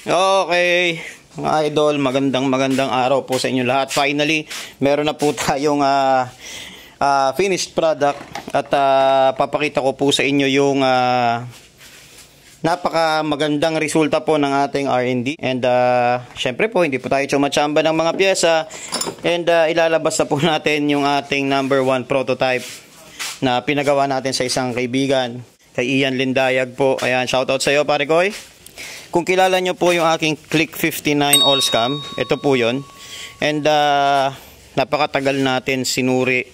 Okay, mga idol, magandang araw po sa inyo lahat. Finally, meron na po tayong finished product at papakita ko po sa inyo yung napaka magandang resulta po ng ating R&D. And syempre po, hindi po tayo tsumachamba ng mga pyesa, and ilalabas na po natin yung ating number 1 prototype na pinagawa natin sa isang kaibigan, kay Ian Lindayag po. Ayan, shoutout sa iyo, pare Koy. Kung kilala nyo po yung aking Click 59 all scam, ito po yun. And napakatagal natin sinuri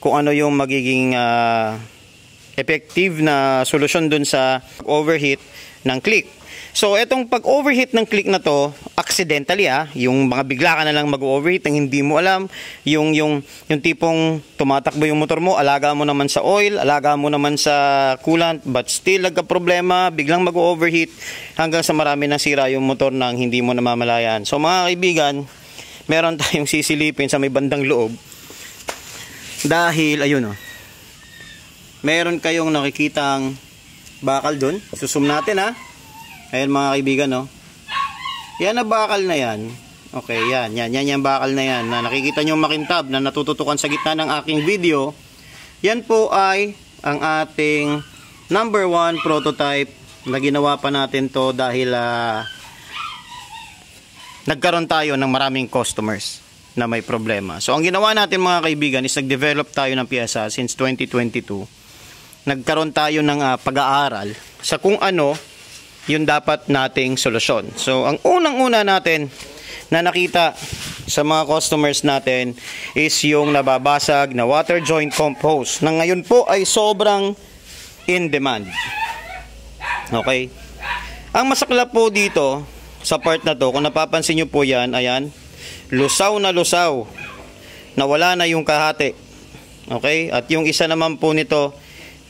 kung ano yung magiging effective na solusyon dun sa overheat ng Click. So itong pag-overheat ng Click na to, accidentally yung mga bigla ka na lang mag-overheat ng hindi mo alam, yung tipong tumatakbo yung motor mo, alaga mo naman sa oil, alaga mo naman sa coolant, but still nagka-problema, biglang mag-overheat hanggang sa marami nang sira yung motor nang hindi mo namamalayan. So mga kaibigan, meron tayong sisilipin sa may bandang loob dahil ayun meron kayong nakikitang bakal dun. Susum natin Ayan mga kaibigan, yan na bakal na yan. Okay, yan yung bakal na yan na nakikita nyo makintab na natututukan sa gitna ng aking video. Yan po ay ang ating number 1 prototype na ginawa pa natin to dahil nagkaroon tayo ng maraming customers na may problema. So ang ginawa natin mga kaibigan is nag-develop tayo ng pyesa since 2022. Nagkaroon tayo ng pag-aaral sa kung ano yung dapat nating solusyon. So, ang unang-una natin na nakita sa mga customers natin is yung nababasag na water joint comp hose na ngayon po ay sobrang in demand. Okay? Ang masaklap po dito sa part na to, kung napapansin nyo po yan, ayan, lusaw na wala na yung kahati. Okay? At yung isa naman po nito,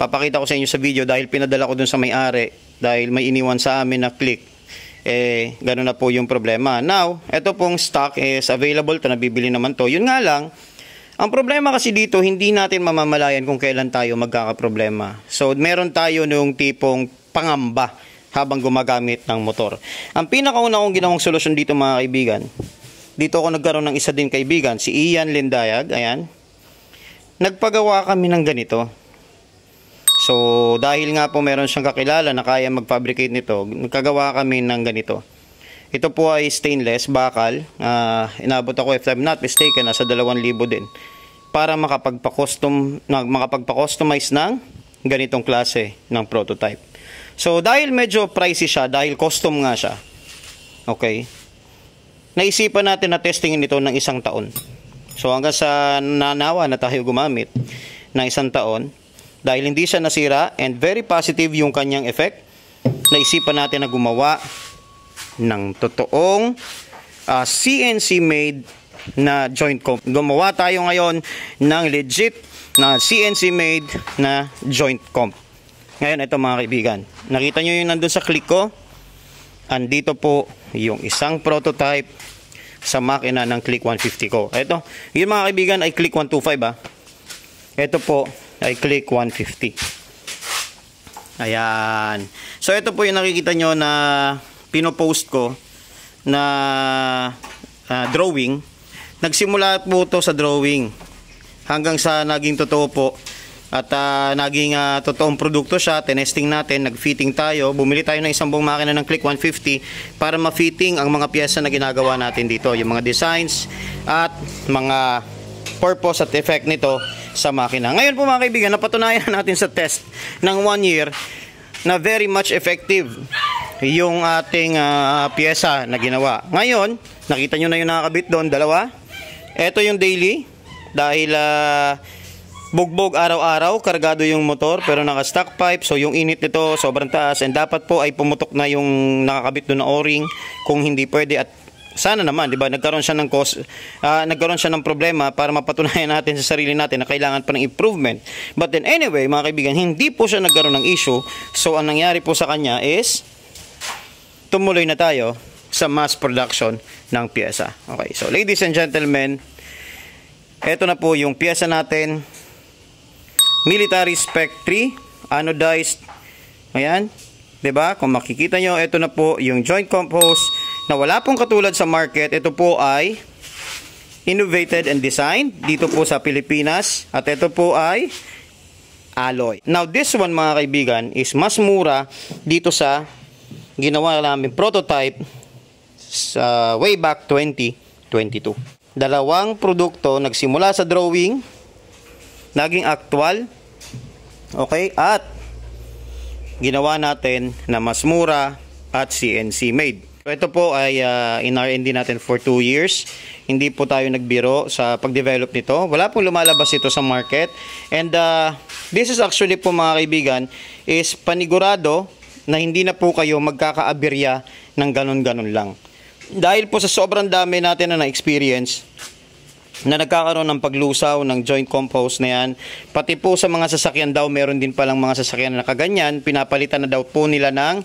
papakita ko sa inyo sa video dahil pinadala ko dun sa may-ari. Dahil may iniwan sa amin na Click, gano'n na po yung problema. Now, ito pong stock is available to, nabibili naman to. Yun nga lang, ang problema kasi dito, hindi natin mamamalayan kung kailan tayo magkakaproblema. So, meron tayo nung tipong pangamba habang gumagamit ng motor. Ang pinakauna kong ginawang solusyon dito mga kaibigan, dito ako nagkaroon ng isa din kaibigan, si Ian Lindayag, ayan. Nagpagawa kami ng ganito. So, dahil nga po meron siyang kakilala na kaya mag-fabricate nito, nagkagawa kami ng ganito. Ito po ay stainless, bakal. Inabot ako, if I'm not mistaken, nasa 2,000 din. Para makapagpa-customize ng ganitong klase ng prototype. So, dahil medyo pricey siya, dahil custom nga siya, okay, naisipan natin na testingin ito ng 1 taon. So, hanggang sa nanawa na tayo gumamit ng 1 taon, dahil hindi siya nasira and very positive yung kanyang effect, naisipan natin na gumawa ng totoong CNC made na joint comp. Gumawa tayo ngayon ng legit na CNC made na joint comp. Ngayon ito mga kaibigan, nakita nyo yung nandun sa Click ko, andito po yung isang prototype sa makina ng Click 150 ko. Ito, yung mga kaibigan ay Click 125 Ito po ay Click 150. Ayan. So ito po yung nakikita nyo na pinopost ko na drawing. Nagsimula po to sa drawing hanggang sa naging totoo po at naging totoong produkto siya. Tinesting natin, nag-fitting tayo, bumili tayo ng isang buong makina ng Click 150 para ma-fitting ang mga piyesa na ginagawa natin dito, yung mga designs at mga purpose at effect nito sa makina. Ngayon po mga kaibigan, napatunayan natin sa test ng 1 year na very much effective yung ating pyesa na ginawa. Ngayon, nakita nyo na yung nakakabit doon, 2. Ito yung daily, dahil bugbog araw-araw, kargado yung motor pero naka-stock pipe, so yung init nito sobrang taas and dapat po ay pumutok na yung nakakabit doon na o-ring kung hindi pwede. At sana naman, di ba, nagkaroon siya ng problema para mapatunayan natin sa sarili natin na kailangan pa ng improvement. But then anyway, mga kaibigan, hindi po siya nagkaroon ng issue. So ang nangyari po sa kanya is tumuloy na tayo sa mass production ng pyesa. Okay, so ladies and gentlemen, eto na po yung pyesa natin. Military Spec 3 anodized. Ayan, 'di ba? Kung makikita nyo, ito na po yung joint comp hose na wala pong katulad sa market. Ito po ay innovated and designed dito po sa Pilipinas, at ito po ay alloy. Now this one mga kaibigan is mas mura dito sa ginawa namin prototype sa way back 2022. Dalawang produkto nagsimula sa drawing, naging actual, okay, at ginawa natin na mas mura at CNC made. Ito po ay in R&D natin for 2 years. Hindi po tayo nagbiro sa pag-develop nito. Wala pong lumalabas ito sa market. And this is actually po mga kaibigan is panigurado na hindi na po kayo magkakaaberya ng ganun-ganun lang. Dahil po sa sobrang dami natin na na-experience na nagkakaroon ng paglusaw ng joint compost na yan, pati po sa mga sasakyan daw, meron din palang mga sasakyan na nakaganyan, pinapalitan na daw po nila ng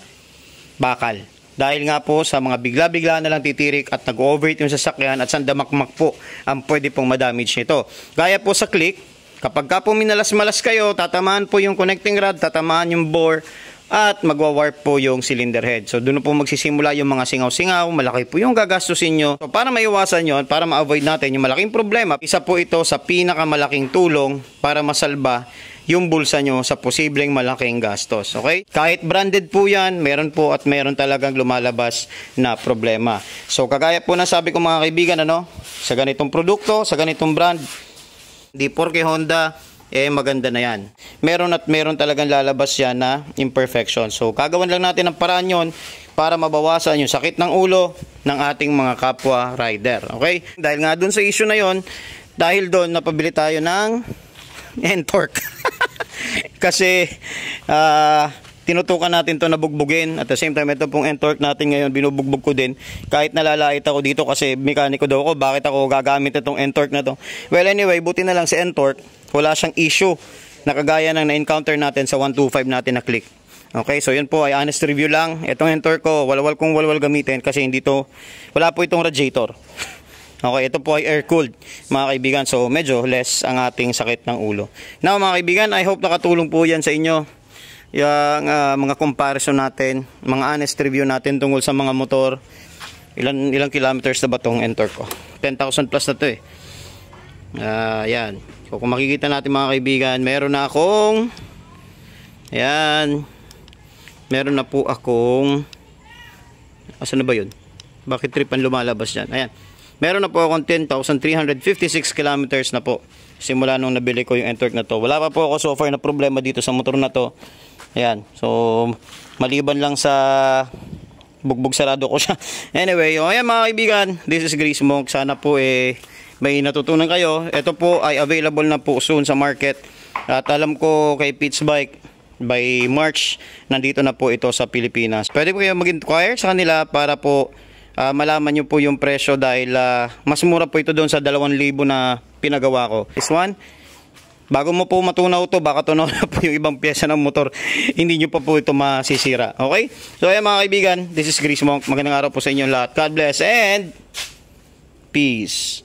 bakal. Dahil nga po sa mga bigla-bigla na lang titirik at nag-overheat yung sasakyan at sandamakmak po ang pwede pong madamage nito. Gaya po sa click, kapag ka po minalas-malas kayo, tatamaan po yung connecting rod, tatamaan yung bore, at magwa-warp po yung cylinder head. So doon po magsisimula yung mga singaw-singaw, malaki po yung gagastusin nyo. So para maiwasan yon, para ma-avoid natin yung malaking problema, isa po ito sa pinakamalaking tulong para masalba yung bulsa nyo sa posibleng malaking gastos. Okay? Kahit branded po yan, meron po at meron talagang lumalabas na problema. So kagaya po na sabi ko mga kaibigan, sa ganitong produkto, sa ganitong brand, di porke Honda, maganda na yan. Meron talagang lalabas yan na imperfection. So kagawan lang natin ang paraan yon para mabawasan yung sakit ng ulo ng ating mga kapwa rider. Okay? Dahil nga dun sa issue na yon, dahil doon napabili tayo ng N-Torque. Kasi tinutukan natin to na bugbugin. At the same time, ito pong N-Torque natin ngayon, binubugbog ko din. Kahit nalalait ako dito kasi mekaniko daw ako, bakit ako gagamit itong N-Torque na to? Well anyway, buti na lang si N-Torque, wala siyang issue na kagaya ng na-encounter natin sa 125 natin na click. Okay, so yun po ay honest review lang. Itong N-Torque ko, walwal kong walwal gamitin kasi wala po itong radiator. Okay, ito po ay air-cooled mga kaibigan. So medyo less ang ating sakit ng ulo. Now mga kaibigan, I hope nakatulong po yan sa inyo. Yung mga comparison natin, mga honest review natin tungkol sa mga motor. Ilang kilometers na ba itong N-Torque ko? 10,000 plus na ito eh. Yan. So kung makikita natin mga kaibigan, meron na po akong asan na ba yun? Bakit trip ang lumalabas dyan? Ayan. Meron na po akong 10,356 kilometers na po simula nung nabili ko yung N-Torque na to. Wala pa po ako so far na problema dito sa motor na to. Ayan. So maliban lang sa bugbog sarado ko siya. Anyway, ayan mga kaibigan, this is Gray Smoke. Sana po may natutunan kayo. Ito po ay available na po soon sa market. At alam ko kay Pete's Bike by March nandito na po ito sa Pilipinas. Pwede po kayo mag-inquire sa kanila para po malaman nyo po yung presyo dahil mas mura po ito doon sa 2,000 na pinagawa ko. This one, bago mo po matunaw to, baka tunaw na po yung ibang pyesa ng motor, hindi nyo pa po ito masisira. Okay? So ayan mga kaibigan, this is Gray Smoke. Magandang araw po sa inyo lahat. God bless and peace.